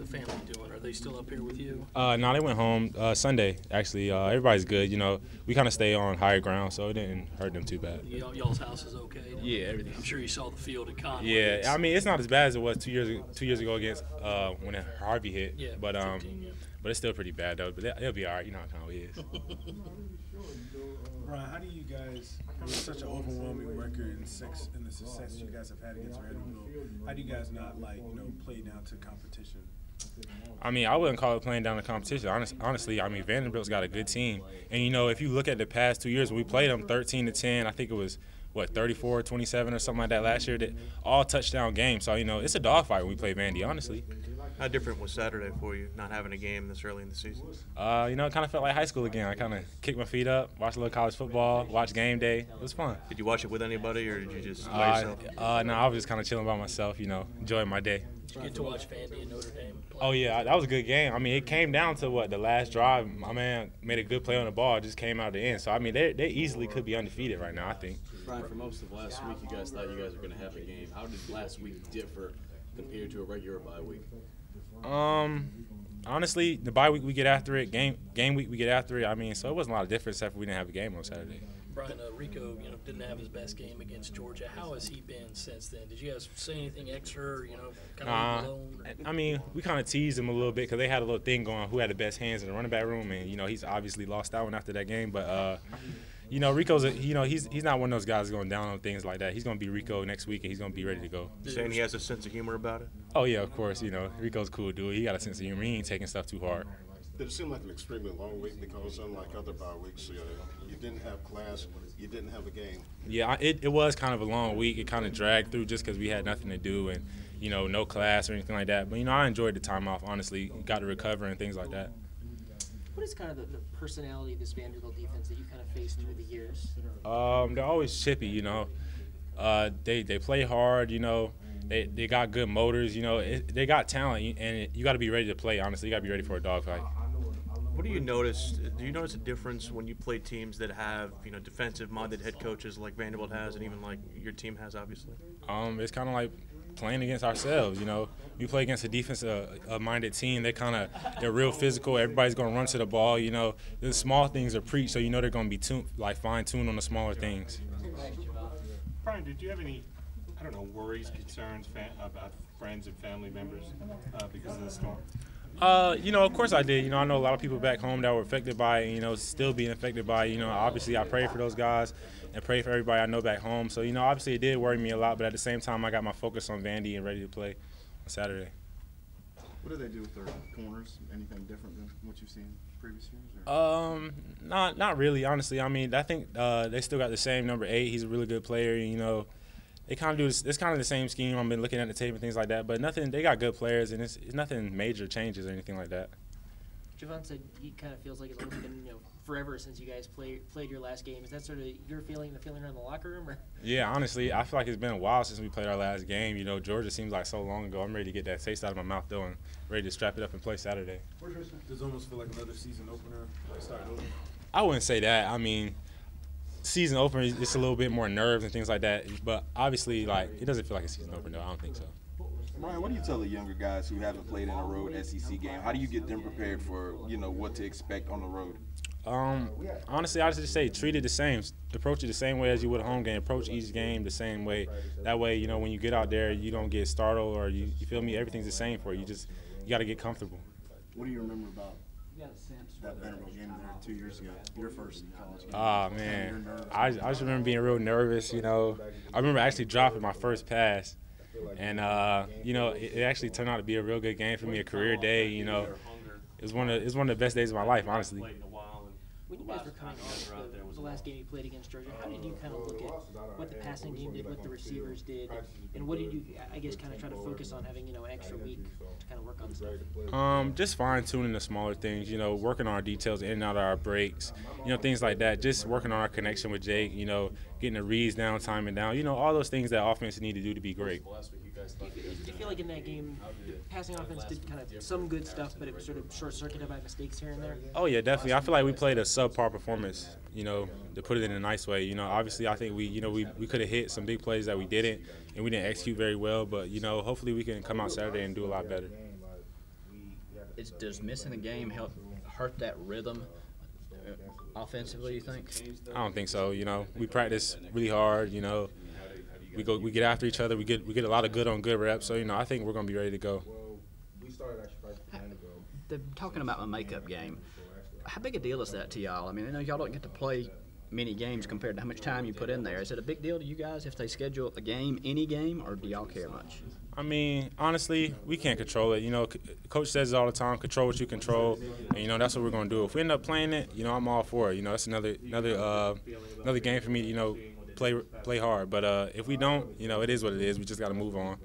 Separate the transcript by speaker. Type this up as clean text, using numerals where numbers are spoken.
Speaker 1: family doing? Are they still up here with you?
Speaker 2: No, they went home Sunday, actually. Everybody's good. We kind of stay on higher ground, so it didn't hurt them too bad.
Speaker 1: Y'all's house is okay?
Speaker 2: Yeah, everything.
Speaker 1: I'm sure you saw the field at Conway.
Speaker 2: Yeah, I mean, it's not as bad as it was 2 years ago against when Harvey hit.
Speaker 1: Yeah,
Speaker 2: but
Speaker 1: 15, yeah.
Speaker 2: But it's still pretty bad, though. But it'll be all right. You know how Conway is.
Speaker 3: Bryan, how do you guys, with such an overwhelming record and the success you guys have had against Vanderbilt, how do you guys not, play down to competition?
Speaker 2: I mean, I wouldn't call it playing down the competition. Honestly, I mean, Vanderbilt's got a good team. And, if you look at the past 2 years, when we played them 13-10, I think it was, 34-27 or something like that last year, that all touchdown games. So, it's a dogfight when we play Vandy, honestly.
Speaker 4: How different was Saturday for you, not having a game this early in the season?
Speaker 2: It kind of felt like high school again. I kind of kicked my feet up, watched a little college football, watched game day. It was fun.
Speaker 4: Did you watch it with anybody, or did you just by yourself?
Speaker 2: No, I was just kind of chilling by myself, enjoying my day.
Speaker 1: Did you get to watch Vandy and Notre Dame play?
Speaker 2: Oh, yeah, that was a good game. I mean, it came down to, the last drive. My man made a good play on the ball. It just came out at the end. So, I mean, they easily could be undefeated right now, I think.
Speaker 5: Bryan, for most of last week, you guys thought you guys were going to have a game. How did last week differ compared to a regular bye week?
Speaker 2: Honestly, the bye week we get after it, game week we get after it. I mean, so it wasn't a lot of difference except for we didn't have a game on Saturday.
Speaker 1: Bryan, Rico, didn't have his best game against Georgia. How has he been since then? Did you guys say anything extra, kind of alone?
Speaker 2: I mean, we kind of teased him a little bit because they had a little thing going who had the best hands in the running back room, and he's obviously lost that one after that game. But Rico's he's not one of those guys going down on things like that. He's going to be Rico next week, and he's going to be ready to go.
Speaker 4: Saying he has a sense of humor about it?
Speaker 2: Oh yeah, of course. Rico's a cool dude. He got a sense of humor. He ain't taking stuff too hard.
Speaker 6: Did it seem like an extremely long week because unlike other bye weeks, you didn't have class, you didn't have a game?
Speaker 2: Yeah, it was kind of a long week. It kind of dragged through just because we had nothing to do and, no class or anything like that. But, I enjoyed the time off, honestly. Got to recover and things like that.
Speaker 7: What is kind of the personality of this Vanderbilt defense that you kind of faced through the years?
Speaker 2: They're always chippy, They play hard, They got good motors, they got talent, and you got to be ready to play, honestly. You got to be ready for a dogfight.
Speaker 4: What do you notice? Do you notice a difference when you play teams that have, defensive-minded head coaches like Vanderbilt has and even like your team has, obviously?
Speaker 2: It's kind of like playing against ourselves, We play against a defensive-minded team. They're real physical. Everybody's going to run to the ball, The small things are preached, so they're going to be fine-tuned on the smaller things.
Speaker 8: Bryan, did you have any, worries, concerns about friends and family members because of the storm?
Speaker 2: Of course I did. I know a lot of people back home that were affected by it, still being affected by it. Obviously I pray for those guys and pray for everybody I know back home. So, obviously it did worry me a lot, but at the same time I got my focus on Vandy and ready to play on Saturday.
Speaker 9: What do they do with their corners? Anything different than what you've seen previous years? Or?
Speaker 2: Not really, honestly. I mean, I think they still got the same number 8. He's a really good player, They kind of do this. It's kind of the same scheme. I've been looking at the tape and things like that, but nothing. They got good players, and it's nothing major changes or anything like that.
Speaker 7: Javon said he kind of feels like it's only been forever since you guys played your last game. Is that sort of your feeling, the feeling around the locker room? Or?
Speaker 2: Yeah, honestly, I feel like it's been a while since we played our last game. Georgia seems like so long ago. I'm ready to get that taste out of my mouth though, and ready to strap it up and play Saturday.
Speaker 3: Does it almost feel like another season opener, starting over?
Speaker 2: I wouldn't say that. I mean, season opener, it's a little bit more nerves and things like that. But obviously, it doesn't feel like a season opener. I don't think so.
Speaker 9: Bryan, what do you tell the younger guys who haven't played in a road SEC game? How do you get them prepared for, what to expect on the road?
Speaker 2: Honestly, I just say treat it the same. Approach it the same way as you would a home game. Approach each game the same way. That way, when you get out there, you don't get startled or you feel me. Everything's the same for you. You got to get comfortable.
Speaker 9: What do you remember about that Vanderbilt game there 2 years ago? Your first college game.
Speaker 2: Oh man, I just remember being real nervous. I remember actually dropping my first pass. And, it actually turned out to be a real good game for me, a career day. It was one of the best days of my life, honestly.
Speaker 7: When you guys were coming off the last game you played against Georgia, how did you kind of look at what the passing game did, what the receivers did, and what did you, I guess, kind of try to focus on having, an extra week to kind of work on stuff?
Speaker 2: Just fine-tuning the smaller things, working on our details in and out of our breaks, things like that. Just working on our connection with Jake, getting the reads down, timing down, all those things that offense need to do to be great.
Speaker 7: Do you feel like in that game, the passing offense did kind of some good stuff, but it was sort of short-circuited by mistakes here and there?
Speaker 2: Oh, yeah, definitely. I feel like we played a subpar performance, to put it in a nice way. Obviously I think we could have hit some big plays that we didn't, and we didn't execute very well. But, hopefully we can come out Saturday and do a lot better.
Speaker 10: does missing a game help hurt that rhythm offensively, you think?
Speaker 2: I don't think so. You know, we practice really hard. You know, we get after each other. We get a lot of good on good reps. So you know, I think we're gonna be ready to go.
Speaker 10: Talking about my makeup game, how big a deal is that to y'all? I mean, I know y'all don't get to play many games compared to how much time you put in there. Is it a big deal to you guys if they schedule a game, any game, or do y'all care much?
Speaker 2: I mean, honestly, we can't control it. You know, Coach says it all the time, control what you control, and, you know, that's what we're going to do. If we end up playing it, you know, I'm all for it. You know, that's another game for me to, you know, play hard. But if we don't, you know, it is what it is. We just got to move on.